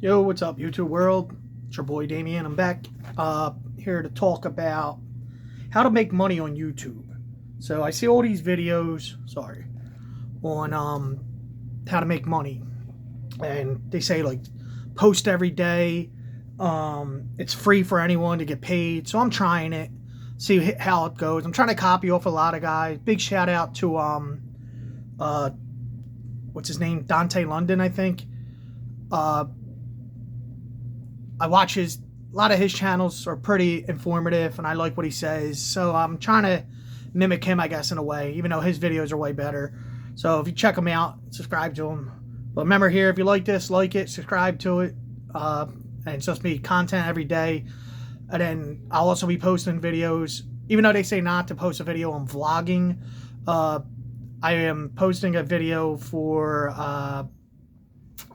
Yo, what's up, YouTube world? It's your boy Damien. I'm back here to talk about how to make money on YouTube. So I see all these videos, on how to make money, and they say like post every day. It's free for anyone to get paid. So I'm trying it, see how it goes. I'm trying to copy off a lot of guys. Big shout out to what's his name, Dante London, I think. I watch a lot of his channels are pretty informative, and I like what he says. So I'm trying to mimic him, I guess, in a way, even though his videos are way better. So if you check him out, subscribe to him. But remember here, if you like this, like it, subscribe to it. And it's just me content every day. And then I'll also be posting videos, even though they say not to post a video on vlogging. I am posting a video for, I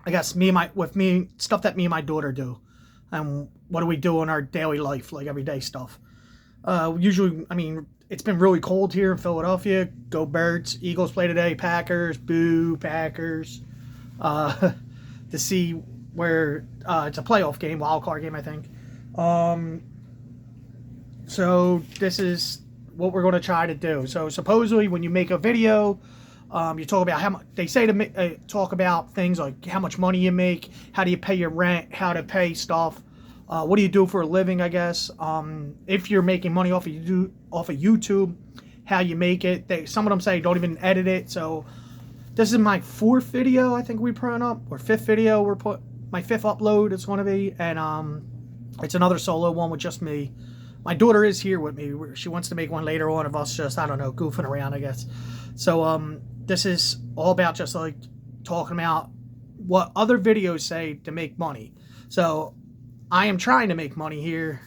guess, stuff that me and my daughter do. And what do we do in our daily life, like everyday stuff. Usually, I mean, it's been really cold here in Philadelphia. Go Birds. Eagles play today. Packers. Boo, Packers. To see where it's a playoff game, wild card game, I think. So this is what we're going to try to do. So supposedly, when you make a video, you talk about how much they say to talk about things like how much money you make, how do you pay your rent, how to pay stuff, what do you do for a living, I guess. If you're making money off of YouTube, how you make it. Some of them say don't even edit it. So this is my fourth video, I think we put up, or fifth video. My fifth upload. It's going to be, and it's another solo one with just me. My daughter is here with me. She wants to make one later on of us just, I don't know, goofing around, I guess. So this is all about just like talking about what other videos say to make money. So I am trying to make money here.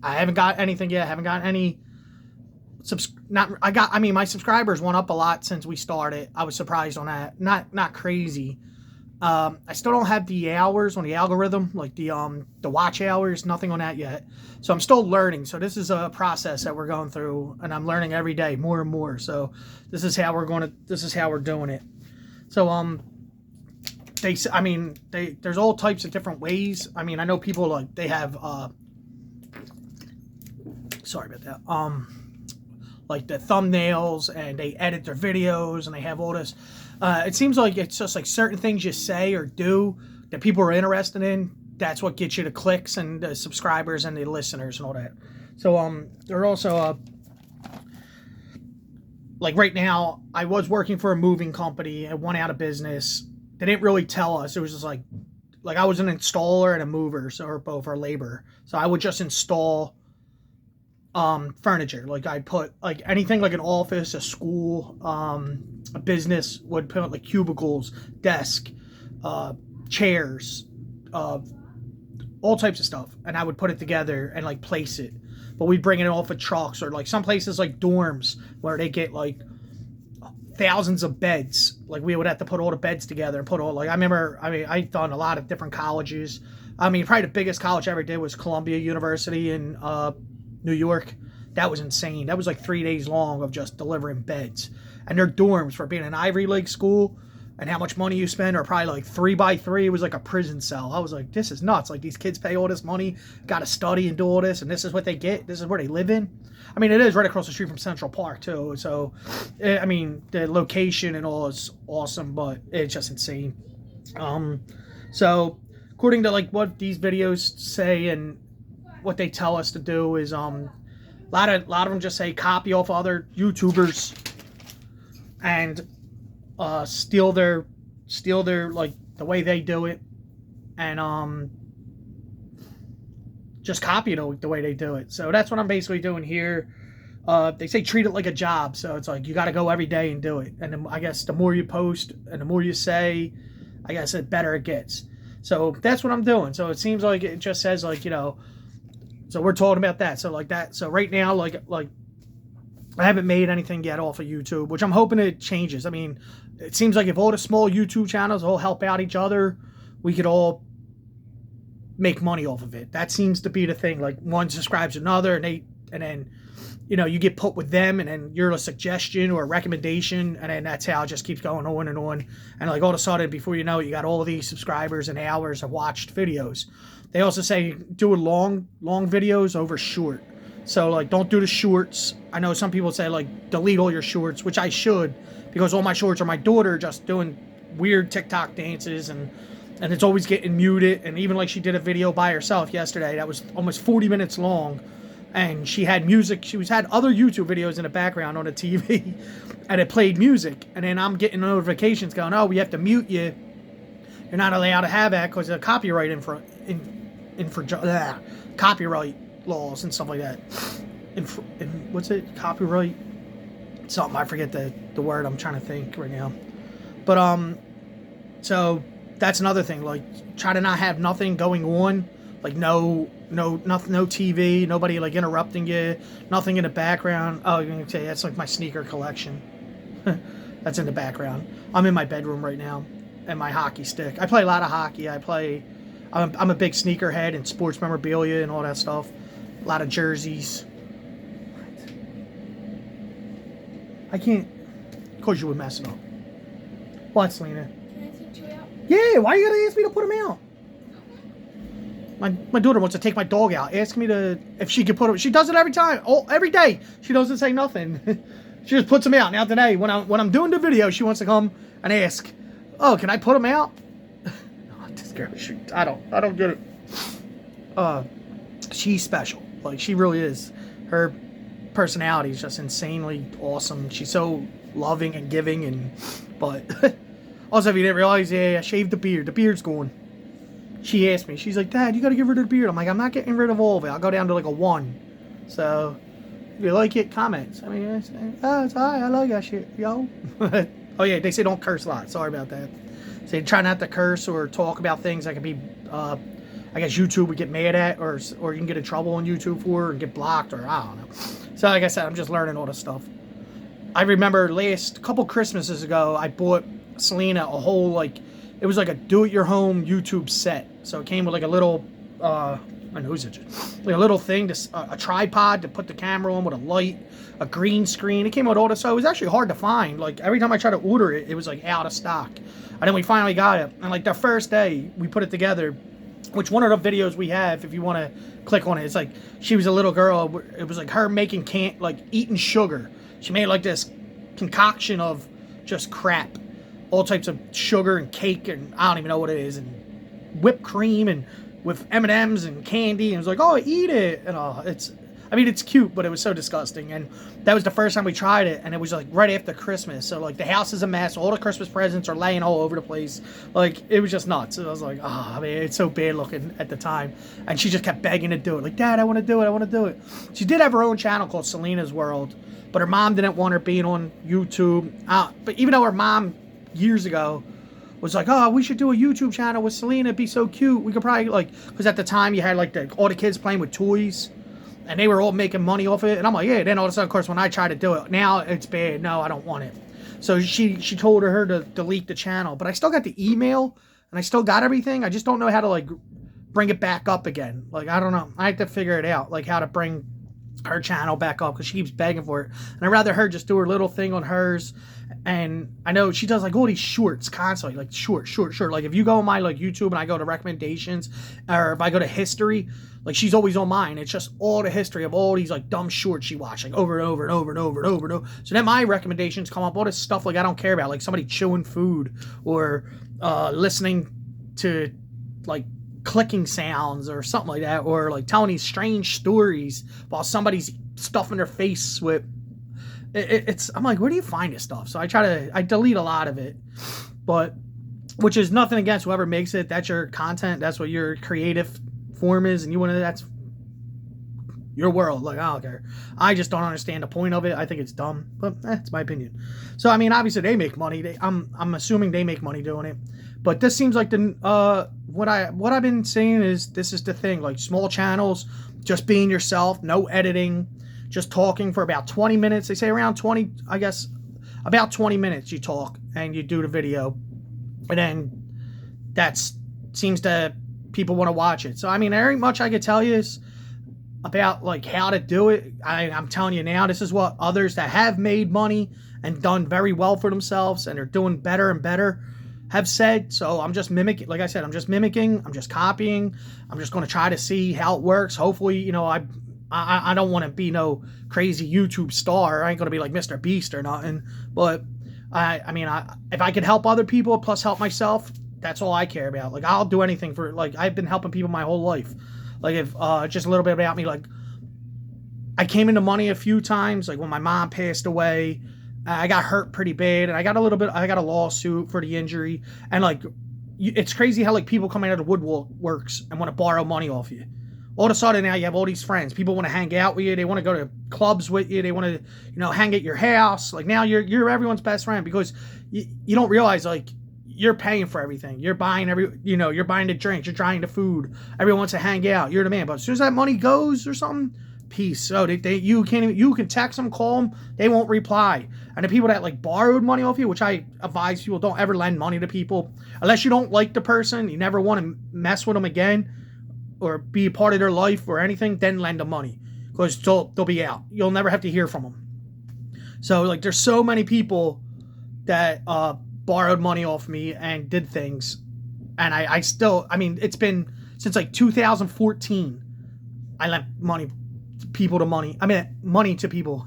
I haven't got anything yet. I haven't got any my subscribers went up a lot since we started. I was surprised on that. Not crazy. I still don't have the hours on the algorithm, like the watch hours, nothing on that yet. So I'm still learning. So this is a process that we're going through, and I'm learning every day more and more. So this is how we're doing it. So there's all types of different ways. I mean, I know people like they have sorry about that. Like the thumbnails, and they edit their videos, and they have all this. It seems like it's just like certain things you say or do that people are interested in. That's what gets you the clicks and the subscribers and the listeners and all that. So there are also like right now, I was working for a moving company. It went out of business. They didn't really tell us. It was just like I was an installer and a mover, or both, or labor. So I would just install furniture. Like I put like anything like an office, a school, a business would put like cubicles, desk, chairs, all types of stuff, and I would put it together and like place it. But we'd bring it off of trucks, or like some places like dorms where they get like thousands of beds. Like we would have to put all the beds together and put all like I've done a lot of different colleges. Probably the biggest college I ever did was Columbia University in New York. That was insane. That was like 3 days long of just delivering beds. And their dorms, for being an Ivy League school and how much money you spend, are probably like 3x3. It was like a prison cell. I was like, this is nuts. Like, these kids pay all this money, got to study and do all this, and this is what they get. This is where they live in. I mean, it is right across the street from Central Park too. So, I mean, the location and all is awesome, but it's just insane. So according to like what these videos say and what they tell us to do is a lot of them just say copy off other YouTubers and steal their like the way they do it, and just copy it the way they do it. So that's what I'm basically doing here. They say treat it like a job, so it's like you got to go every day and do it. And then, I guess the more you post and the more you say, I guess the better it gets. So that's what I'm doing. So it seems like it just says like, you know. So we're talking about that. So like that. So right now, like I haven't made anything yet off of YouTube, which I'm hoping it changes. I mean, it seems like if all the small YouTube channels all help out each other, we could all make money off of it. That seems to be the thing. Like one subscribes to another, and and then, you know, you get put with them, and then you're a suggestion or a recommendation, and then that's how it just keeps going on and on. And like all of a sudden, before you know it, you got all of these subscribers and hours of watched videos. They also say do long videos over short. So like, don't do the shorts. I know some people say like delete all your shorts, which I should, because all my shorts are my daughter just doing weird TikTok dances, and it's always getting muted. And even like she did a video by herself yesterday that was almost 40 minutes long, and she had music. She had other YouTube videos in the background on the TV, and it played music. And then I'm getting notifications going, oh, we have to mute you. You're not allowed to have that because of copyright copyright laws and stuff like that. What's it? Copyright something. I forget the word I'm trying to think right now. But so that's another thing. Like, try to not have nothing going on. Like no TV, nobody like interrupting you, nothing in the background. Oh, you're gonna say that's like my sneaker collection. That's in the background. I'm in my bedroom right now, and my hockey stick. I play a lot of hockey. I'm a big sneakerhead and sports memorabilia and all that stuff. A lot of jerseys. I can't, cause you would mess it up. What, Selena? Can I teach you out? Yeah, why you gotta ask me to put them out? My daughter wants to take my dog out. Ask me if she can put him. She does it every time. Oh, every day. She doesn't say nothing. She just puts him out. Now today, when I'm doing the video, she wants to come and ask, "Oh, can I put him out?" Oh, this girl, I don't get it. She's special. Like, she really is. Her personality is just insanely awesome. She's so loving and giving, but also, if you didn't realize, yeah, I shaved the beard. The beard's gone. She asked me, she's like, Dad, you gotta get rid of the beard. I'm like, I'm not getting rid of all of it. I'll go down to like a 1. So, if you like it, comments. I mean, it's alright, I like that shit, yo. Oh yeah, they say don't curse a lot. Sorry about that. Say try not to curse or talk about things that could be, I guess YouTube would get mad at, or you can get in trouble on YouTube for, or get blocked, or I don't know. So like I said, I'm just learning all this stuff. I remember couple Christmases ago, I bought Selena a whole, like, it was like a do-it-your-home YouTube set. So it came with like a little, like a little thing, a tripod to put the camera on with a light, a green screen. It came with all this, so it was actually hard to find. Like, every time I tried to order it, it was like out of stock. And then we finally got it. And like the first day we put it together, which one of the videos we have, if you want to click on it, it's like she was a little girl. It was like her making eating sugar. She made like this concoction of just crap. All types of sugar and cake, and I don't even know what it is, and whipped cream, and with M&Ms and candy, and it was like, oh, eat it, and it's cute, but it was so disgusting. And that was the first time we tried it, and it was like right after Christmas, so like the house is a mess, all the Christmas presents are laying all over the place, like it was just nuts. And I was like, oh man, it's so bad looking at the time. And she just kept begging to do it, like, Dad, I want to do it. She did have her own channel called Selena's World, but her mom didn't want her being on YouTube. But even though her mom years ago was like, oh, we should do a YouTube channel with Selena, it'd be so cute, we could probably, like, because at the time you had like all the kids playing with toys, and they were all making money off it, and I'm like, yeah. Then all of a sudden, of course, when I try to do it, now it's bad. No, I don't want it. So she told her to delete the channel, but I still got the email, and I still got everything. I just don't know how to like bring it back up again. Like, I don't know, I have to figure it out, like how to bring her channel back up, because she keeps begging for it, and I'd rather her just do her little thing on hers. And I know she does like all these shorts constantly, like short. Like, if you go on my like YouTube and I go to recommendations, or if I go to history, like she's always on mine. It's just all the history of all these like dumb shorts she watched, like over and over and over and over and over and over. So then my recommendations come up, all this stuff like I don't care about, like somebody chewing food, or listening to like clicking sounds or something like that, or like telling these strange stories while somebody's stuffing their face with I'm like, where do you find this stuff? So I delete a lot of it, but which is nothing against whoever makes it. That's your content, that's what your creative form is, and that's your world. Like, I don't care. I just don't understand the point of it. I think it's dumb, but it's my opinion. So I mean, obviously they make money. I'm assuming they make money doing it. But this seems like what I've been saying is, this is the thing, like small channels, just being yourself, no editing, just talking for about 20 minutes. They say around 20, I guess, about 20 minutes you talk and you do the video. And then seems to, people want to watch it. So, I mean, there ain't much I could tell you. Is about like how to do it. I'm telling you now, this is what others that have made money and done very well for themselves and are doing better and better have said. So I'm just mimicking. Like I said, I'm just mimicking. I'm just copying. I'm just going to try to see how it works. Hopefully, you know, I don't want to be no crazy YouTube star. I ain't going to be like Mr. Beast or nothing. But I mean, if I could help other people plus help myself, that's all I care about. Like, I'll do anything for, like, I've been helping people my whole life. Like, if just a little bit about me, like, I came into money a few times. Like, when my mom passed away, I got hurt pretty bad, and I got a lawsuit for the injury. And like, it's crazy how like people come out of the woodworks and want to borrow money off you. All of a sudden now you have all these friends. People want to hang out with you. They want to go to clubs with you. They want to, you know, hang at your house. Like, now you're everyone's best friend, because you don't realize, like, you're paying for everything. You're buying you're buying the drinks. You're trying the food. Everyone wants to hang out. You're the man. But as soon as that money goes or something, peace. So you can text them, call them. They won't reply. And the people that like borrowed money off you, which I advise people, don't ever lend money to people unless you don't like the person. You never want to mess with them again or be a part of their life or anything. Then lend them money, because they'll be out. You'll never have to hear from them. So like, there's so many people that borrowed money off me and did things, and I still, I mean, it's been since like 2014 I lent money to people to people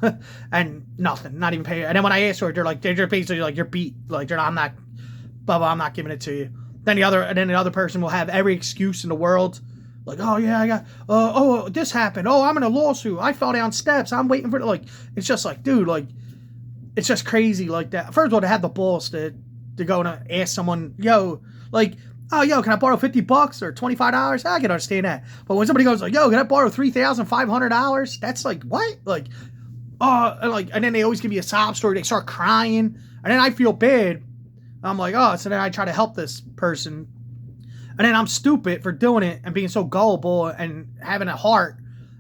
and nothing, not even pay. And then when I asked for it, they're just basically like, you're beat, like, I'm not giving it to you. Then the other person will have every excuse in the world, like, oh yeah, I got this happened, I'm in a lawsuit, I fell down steps, I'm waiting for it. Like, it's just like, dude, like, it's just crazy like that. First of all, to have the balls to go and ask someone, like, can I borrow $50 or $25? I can understand that. But when somebody goes like, can I borrow $3,500? That's like, what? Like, and then they always give me a sob story. They start crying, and then I feel bad. I'm like, so then I try to help this person, and then I'm stupid for doing it and being so gullible and having a heart.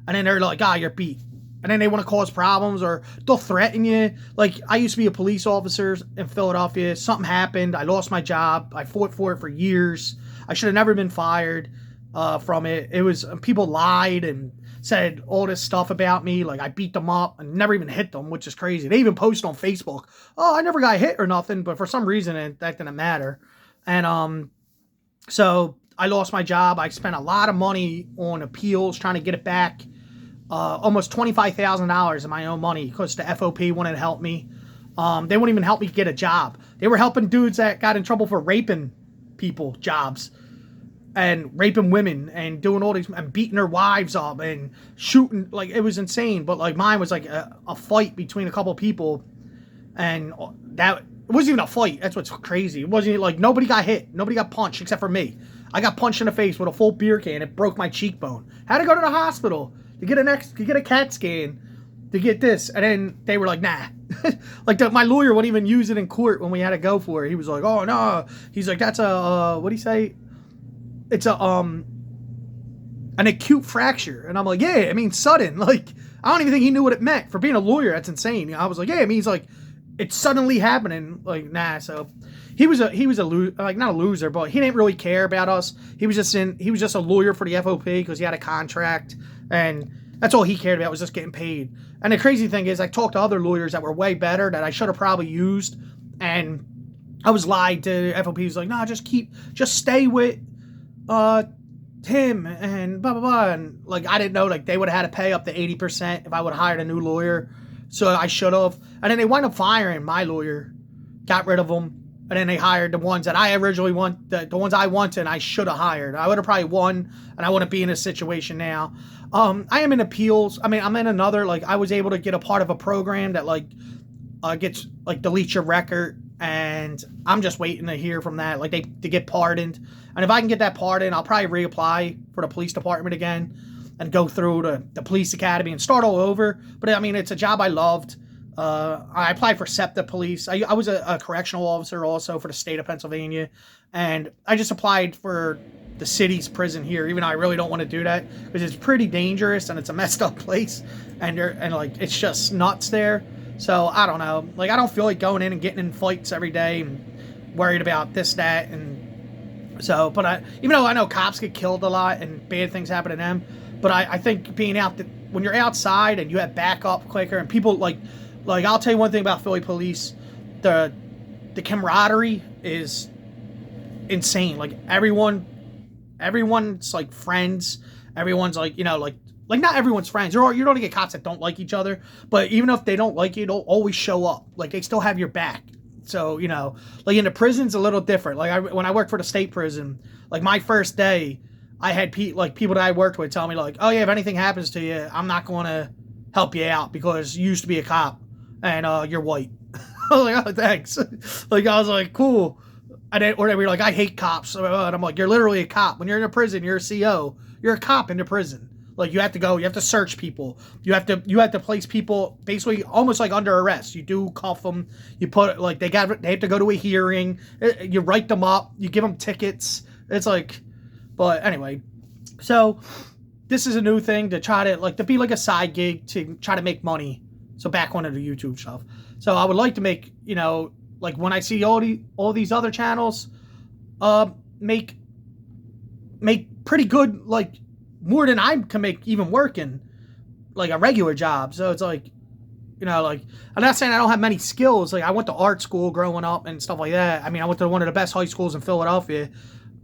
And then they're like, you're beat. And then they want to cause problems, or they'll threaten you. Like, I used to be a police officer in Philadelphia. Something happened. I lost my job. I fought for it for years. I should have never been fired from it. It was, people lied and said all this stuff about me. Like, I beat them up and never even hit them, which is crazy. They even posted on Facebook, I never got hit or nothing. But for some reason, that didn't matter. And so I lost my job. I spent a lot of money on appeals trying to get it back. Almost $25,000 in my own money, because the FOP wanted to help me. They wouldn't even help me get a job. They were helping dudes that got in trouble for raping people jobs, and raping women, and doing all these, and beating their wives up and shooting. Like, it was insane. But like, mine was like a fight between a couple people, and that, it wasn't even a fight. That's what's crazy. It wasn't like, nobody got hit, nobody got punched except for me. I got punched in the face with a full beer can. It broke my cheekbone. Had to go to the hospital to get a CAT scan to get this. And then they were like, nah. Like, my lawyer wouldn't even use it in court when we had to go for it. He was like, oh no. He's like, that's a, what'd he say? It's a, an acute fracture. And I'm like, yeah, it means sudden. Like, I don't even think he knew what it meant. For being a lawyer, that's insane. I was like, yeah, it means like, it's suddenly happening. Like, nah. So he was like, not a loser, but he didn't really care about us. He was just a lawyer for the FOP because he had a contract, and that's all he cared about, was just getting paid. And the crazy thing is, I talked to other lawyers that were way better that I should have probably used, and I was lied to. FOP was like, nah, just stay with him and blah blah blah. And like, I didn't know, like, they would have had to pay up to 80% if I would have hired a new lawyer. So I should have. And then they wound up firing my lawyer, got rid of him. And then they hired the ones that I originally the ones I wanted, and I should have hired. I would have probably won, and I wouldn't be in this situation now. I am in appeals. I mean, I'm in another, like, I was able to get a part of a program that, like, gets, like, deletes your record, and I'm just waiting to hear from that, like, to get pardoned. And if I can get that pardon, I'll probably reapply for the police department again and go through the police academy and start all over. But, I mean, it's a job I loved. I applied for SEPTA police. I was a correctional officer also for the state of Pennsylvania, and I just applied for the city's prison here, even though I really don't want to do that because it's pretty dangerous and it's a messed up place, and like, it's just nuts there. So I don't know, like, I don't feel like going in and getting in fights every day and worried about this, that, and So, but even though I know cops get killed a lot and bad things happen to them, but I think being out, when you're outside and you have backup quicker and people like I'll tell you one thing about Philly police, the camaraderie is insane. Like everyone's like friends. Everyone's like, like not everyone's friends. You don't get cops that don't like each other, but even if they don't like you, they'll always show up. Like they still have your back. So, like in the prison's a little different. Like when I worked for the state prison, like my first day, I had people that I worked with tell me like, oh yeah, if anything happens to you, I'm not going to help you out because you used to be a cop and you're white. I was like, oh, thanks. Like I was like, cool. Or they were like, I hate cops. And I'm like, you're literally a cop. When you're in a prison, you're a CO. You're a cop in the prison. Like you have to go, you have to search people. You have to place people basically almost like under arrest. You do cuff them. You put like they have to go to a hearing. You write them up. You give them tickets. It's like, but anyway, so this is a new thing to try to be like a side gig to try to make money. So back onto the YouTube stuff. So I would like to make, like when I see all these other channels, make pretty good, like more than I can make even working like a regular job. So it's like, like I'm not saying I don't have many skills. Like I went to art school growing up and stuff like that. I mean, I went to one of the best high schools in Philadelphia,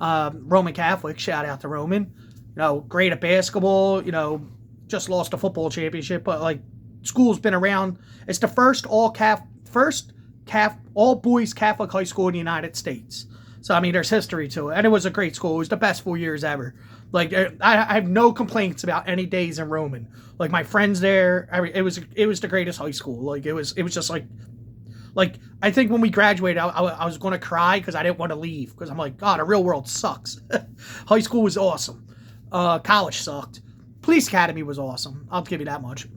Roman Catholic. Shout out to Roman. Great at basketball. Just lost a football championship, but like school's been around. It's the first all boys Catholic high school in the United States. So I mean, there's history to it, and it was a great school. It was the best 4 years ever. Like I have no complaints about any days in Roman. Like my friends there, it was the greatest high school. Like it was just like I think when we graduated, I was going to cry because I didn't want to leave because I'm like, God, the real world sucks. High school was awesome. College sucked. Police academy was awesome. I'll give you that much.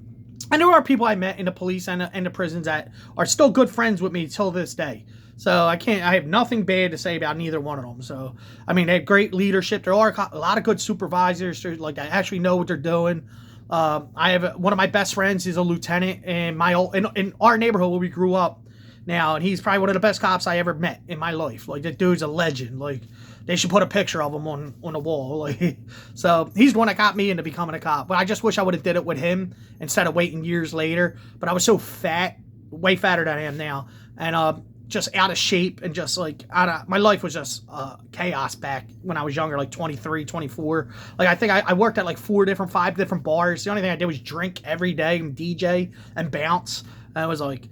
And there are people I met in the police and the prisons that are still good friends with me till this day. So I have nothing bad to say about neither one of them. So, I mean, they have great leadership. There are a lot of good supervisors. Like, I actually know what they're doing. I have one of my best friends is a lieutenant in in our neighborhood where we grew up now. And he's probably one of the best cops I ever met in my life. Like, the dude's a legend. Like, they should put a picture of him on the wall. Like, so he's the one that got me into becoming a cop. But I just wish I would have did it with him instead of waiting years later. But I was so fat, way fatter than I am now. And, just out of shape and just like my life was just chaos back when I was younger, like 23, 24. Like I think I worked at like 5 different bars. The only thing I did was drink every day and DJ and bounce. And it was like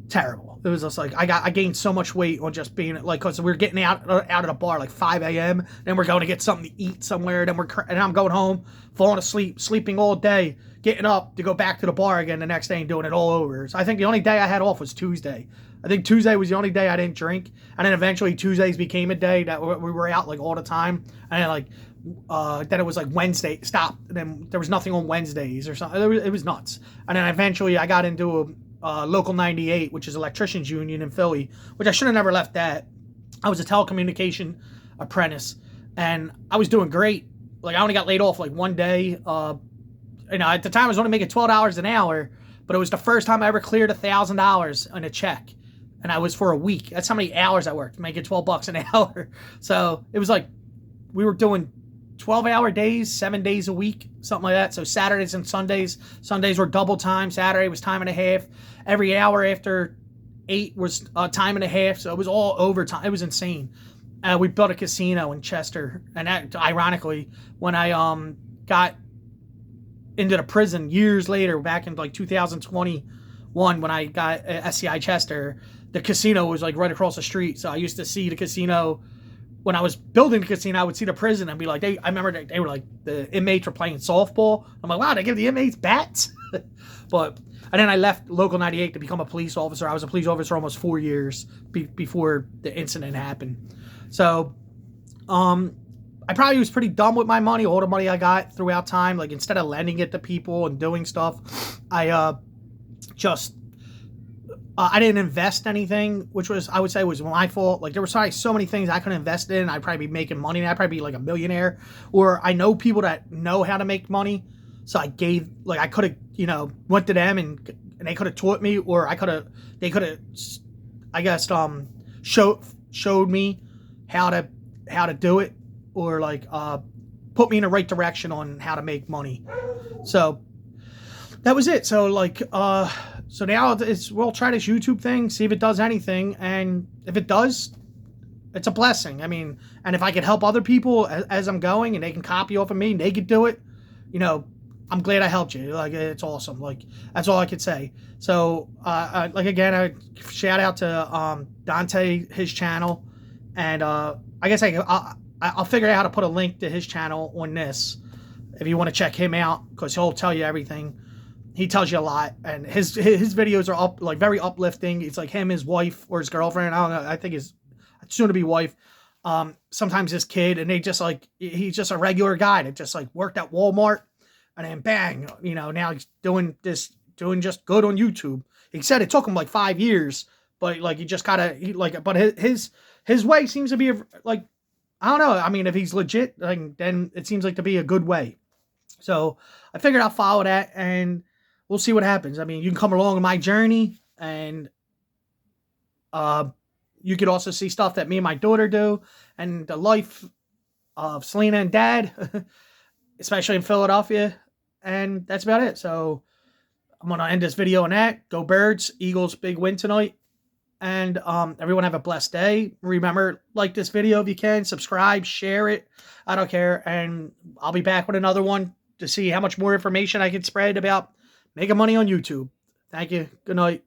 terrible. It was just like I gained so much weight on just being like, because we were getting out of the bar like 5 a.m. Then we're going to get something to eat somewhere. Then and I'm going home, falling asleep, sleeping all day, getting up to go back to the bar again the next day and doing it all over. So I think the only day I had off was Tuesday. I think Tuesday was the only day I didn't drink, and then eventually Tuesdays became a day that we were out like all the time, and then then it was like Wednesday stopped, and then there was nothing on Wednesdays or something. It was nuts, and then eventually I got into a Local 98, which is electricians union in Philly, which I should have never left that. I was a telecommunication apprentice, and I was doing great. Like I only got laid off like one day. At the time I was only making $12 an hour, but it was the first time I ever cleared $1,000 on a check. And I was for a week. That's how many hours I worked, making $12 an hour. So it was like we were doing 12-hour days, 7 days a week, something like that. So Saturdays and Sundays were double time. Saturday was time and a half. Every hour after 8 was time and a half. So it was all overtime. It was insane. We built a casino in Chester. And that, ironically, when I got into the prison years later, back in like 2021, when I got SCI Chester, the casino was like right across the street. So I used to see the casino when I was building the casino. I would see the prison and be like, I remember they were like, the inmates were playing softball. I'm like, wow, they give the inmates bats. And then I left Local 98 to become a police officer. I was a police officer almost 4 years before the incident happened. So, I probably was pretty dumb with my money, all the money I got throughout time. Like instead of lending it to people and doing stuff, I didn't invest anything, which I would say was my fault. Like there were so many things I could invest in. I'd probably be making money and I'd probably be like a millionaire. Or I know people that know how to make money. So I could have, went to them and they could have taught me, or they could have, I guess, showed me how how to do it, or like put me in the right direction on how to make money. So that was it. So like so now we'll try this YouTube thing, see if it does anything, and if it does, it's a blessing. I mean, and if I could help other people as I'm going, and they can copy off of me, and they could do it, you know, I'm glad I helped you. Like, it's awesome. Like, that's all I could say. So, like, again, I shout out to Dante, his channel, and I guess I'll figure out how to put a link to his channel on this if you want to check him out, because he'll tell you everything. He tells you a lot, and his videos are like very uplifting. It's like him, his wife, or his girlfriend. I don't know. I think his soon-to-be wife. Sometimes his kid, and they just like, he's just a regular guy that just like worked at Walmart, and then bang, you know, now he's doing just good on YouTube. He said it took him like 5 years, but like he just gotta, but his way seems to be like, I don't know. I mean, if he's legit, like, then it seems like to be a good way. So I figured I'll follow that, and we'll see what happens. I mean, you can come along on my journey, and you could also see stuff that me and my daughter do, and the life of Selena and Dad, especially in Philadelphia. And that's about it. So I'm going to end this video on that. Go Birds. Eagles, big win tonight. And everyone have a blessed day. Remember, like this video if you can. Subscribe, share it. I don't care. And I'll be back with another one to see how much more information I can spread about making money on YouTube. Thank you. Good night.